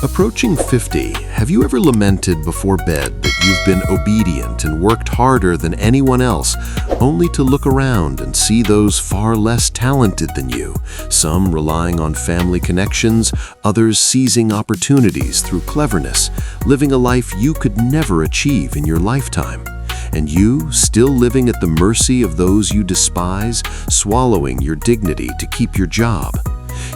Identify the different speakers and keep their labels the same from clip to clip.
Speaker 1: Approaching 50, have you ever lamented before bed that you've been obedient and worked harder than anyone else, only to look around and see those far less talented than you, some relying on family connections, others seizing opportunities through cleverness, living a life you could never achieve in your lifetime? And you, still living at the mercy of those you despise, swallowing your dignity to keep your job?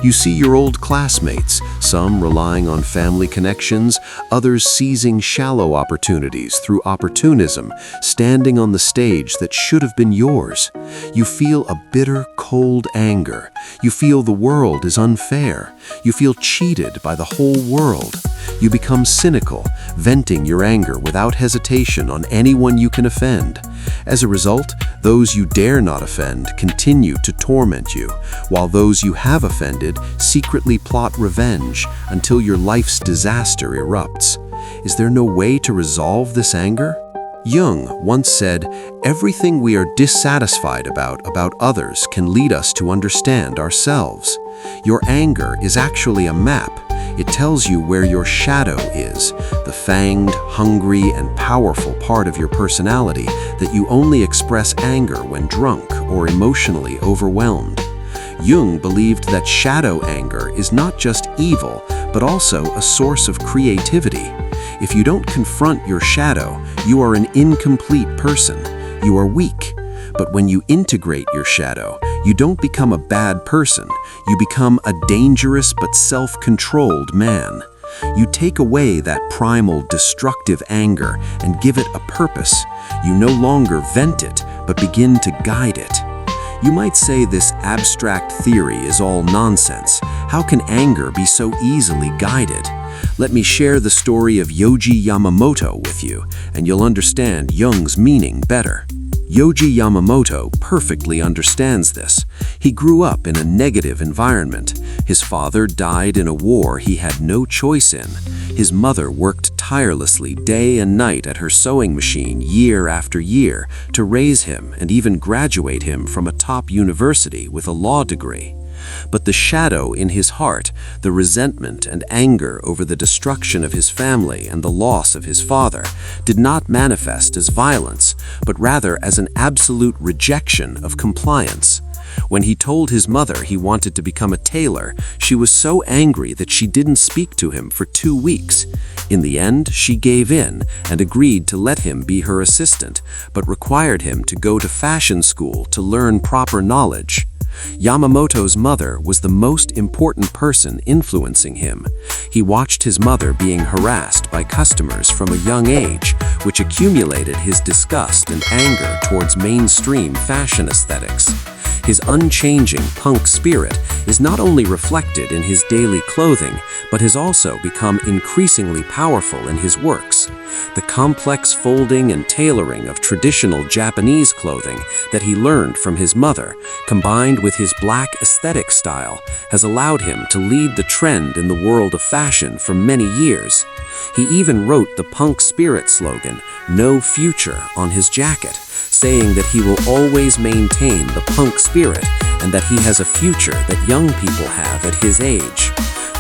Speaker 1: You see your old classmates, some relying on family connections, others seizing shallow opportunities through opportunism, standing on the stage that should have been yours. You feel a bitter, cold anger. You feel the world is unfair. You feel cheated by the whole world. You become cynical, venting your anger without hesitation on anyone you can offend. As a result, those you dare not offend continue to torment you, while those you have offended secretly plot revenge until your life's disaster erupts. Is there no way to resolve this anger? Jung once said, "Everything we are dissatisfied about others can lead us to understand ourselves." Your anger is actually a map. It tells you where your shadow is, the fanged, hungry, and powerful part of your personality that you only express anger when drunk or emotionally overwhelmed. Jung believed that shadow anger is not just evil, but also a source of creativity. If you don't confront your shadow, you are an incomplete person. You are weak. But when you integrate your shadow, you don't become a bad person. You become a dangerous but self-controlled man. You take away that primal, destructive anger and give it a purpose. You no longer vent it, but begin to guide it. You might say this abstract theory is all nonsense. How can anger be so easily guided? Let me share the story of Yohji Yamamoto with you, and you'll understand Jung's meaning better. Yohji Yamamoto perfectly understands this. He grew up in a negative environment. His father died in a war he had no choice in. His mother worked tirelessly day and night at her sewing machine year after year to raise him and even graduate him from a top university with a law degree. But the shadow in his heart, the resentment and anger over the destruction of his family and the loss of his father, did not manifest as violence, but rather as an absolute rejection of compliance. When he told his mother he wanted to become a tailor, she was so angry that she didn't speak to him for 2 weeks. In the end, she gave in and agreed to let him be her assistant, but required him to go to fashion school to learn proper knowledge. Yamamoto's mother was the most important person influencing him. He watched his mother being harassed by customers from a young age, which accumulated his disgust and anger towards mainstream fashion aesthetics. His unchanging punk spirit is not only reflected in his daily clothing, but has also become increasingly powerful in his works. The complex folding and tailoring of traditional Japanese clothing that he learned from his mother, combined with his black aesthetic style, has allowed him to lead the trend in the world of fashion for many years. He even wrote the punk spirit slogan, "No Future," on his jacket, saying that he will always maintain the punk spirit and that he has a future that young people have at his age.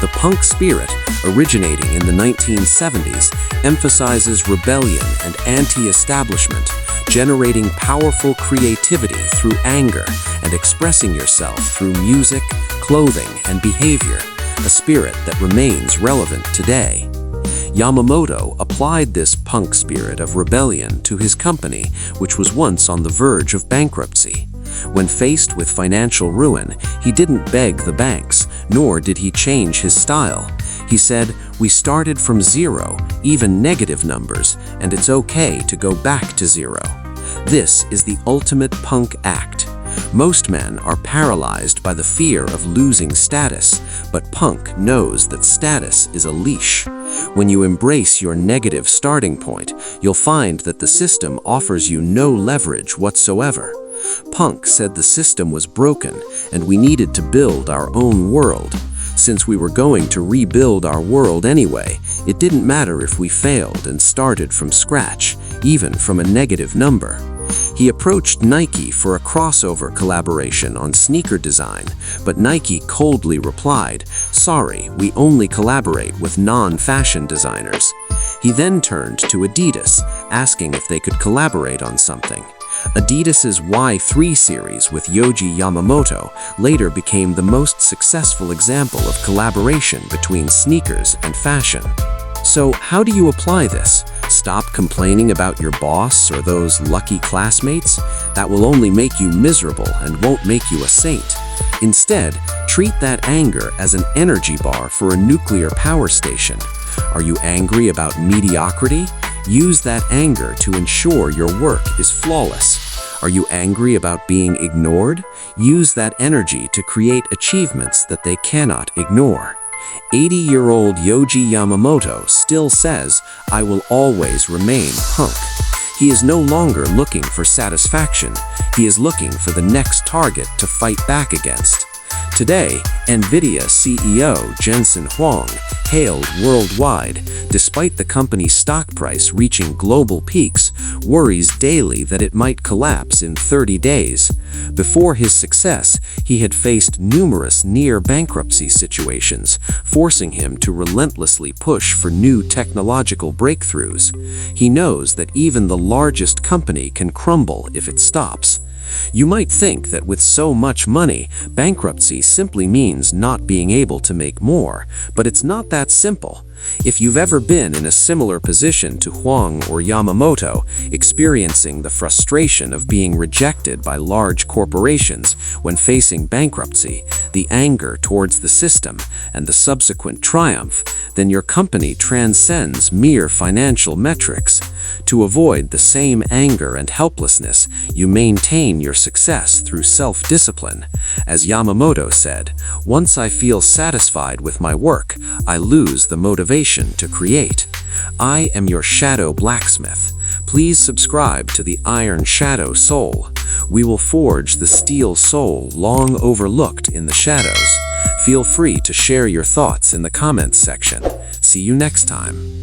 Speaker 1: The punk spirit, originating in the 1970s, emphasizes rebellion and anti-establishment, generating powerful creativity through anger and expressing yourself through music, clothing, and behavior, a spirit that remains relevant today. Yamamoto applied this punk spirit of rebellion to his company, which was once on the verge of bankruptcy. When faced with financial ruin, he didn't beg the banks, nor did he change his style. He said, "We started from zero, even negative numbers, and it's okay to go back to zero." This is the ultimate punk act. Most men are paralyzed by the fear of losing status, but punk knows that status is a leash. When you embrace your negative starting point, you'll find that the system offers you no leverage whatsoever. Punk said the system was broken and we needed to build our own world. Since we were going to rebuild our world anyway, it didn't matter if we failed and started from scratch, even from a negative number.
Speaker 2: He approached Nike for a crossover collaboration on sneaker design, but Nike coldly replied, "Sorry, we only collaborate with non-fashion designers." He then turned to Adidas, asking if they could collaborate on something. Adidas's Y3 series with Yohji Yamamoto later became the most successful example of collaboration between sneakers and fashion. So how do you apply this? Stop complaining about your boss or those lucky classmates? That will only make you miserable and won't make you a saint. Instead, treat that anger as an energy bar for a nuclear power station. Are you angry about mediocrity? Use that anger to ensure your work is flawless. Are you angry about being ignored? Use that energy to create achievements that they cannot ignore. 80-year-old Yohji Yamamoto still says, "I will always remain punk." He is no longer looking for satisfaction. He is looking for the next target to fight back against. Today, NVIDIA CEO Jensen Huang, hailed worldwide, despite the company's stock price reaching global peaks, worries daily that it might collapse in 30 days. Before his success, he had faced numerous near-bankruptcy situations, forcing him to relentlessly push for new technological breakthroughs. He knows that even the largest company can crumble if it stops. You might think that with so much money, bankruptcy simply means not being able to make more, but it's not that simple. If you've ever been in a similar position to Huang or Yamamoto, experiencing the frustration of being rejected by large corporations when facing bankruptcy, the anger towards the system, and the subsequent triumph, then your company transcends mere financial metrics. To avoid the same anger and helplessness, you maintain your success through self-discipline. As Yamamoto said, "Once I feel satisfied with my work, I lose the motivation to create." I am your shadow blacksmith. Please subscribe to the Iron Shadow Soul. We will forge the steel soul long overlooked in the shadows. Feel free to share your thoughts in the comments section. See you next time.